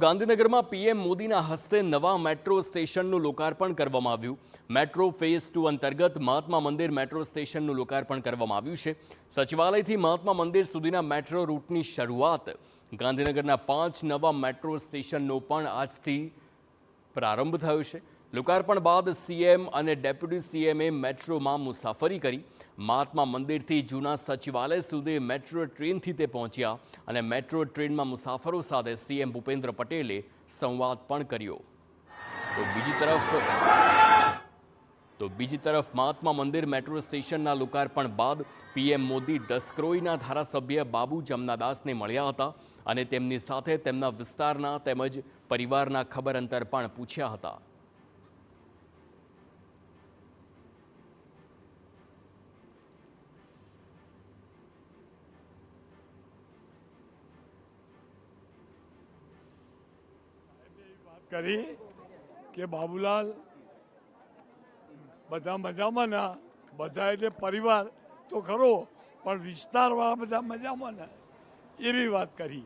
ગાંધીનગરમાં પીએમ મોદીના હસ્તે નવા મેટ્રો સ્ટેશનનું લોકાર્પણ કરવામાં આવ્યું. મેટ્રો ફેઝ 2 અંતર્ગત મહાત્મા મંદિર મેટ્રો સ્ટેશનનું લોકાર્પણ કરવામાં આવ્યું છે. સચિવાલયથી મહાત્મા મંદિર સુધીના મેટ્રો રૂટની શરૂઆત. ગાંધીનગરના 5 નવા મેટ્રો સ્ટેશનનો પણ આજથી પ્રારંભ થયો છે. લોકાર્પણ બાદ સીએમ અને ડેપ્યુટી સીએમએ મેટ્રોમાં મુસાફરી કરી. મહાત્મા મંદિરથી જૂના સચિવાલય સુધી મેટ્રો ટ્રેનથી તે પહોંચ્યા અને મેટ્રો ટ્રેનમાં મુસાફરો સાથે સીએમ ભૂપેન્દ્ર પટેલે સંવાદ પણ કર્યો. તો બીજી તરફ મહાત્મા મંદિર મેટ્રો સ્ટેશનના લોકાર્પણ બાદ પીએમ મોદી દસક્રોઈના ધારાસભ્ય બાબુ જમનાદાસને મળ્યા હતા અને તેમની સાથે તેમના વિસ્તારના તેમજ પરિવારના ખબર અંતર પણ પૂછ્યા હતા. કરી કે બાબુલાલ બધા મજામાં ના, બધા એટલે પરિવાર તો ખરો પણ વિસ્તારવાળા બધા મજામાં ના, એવી વાત કરી.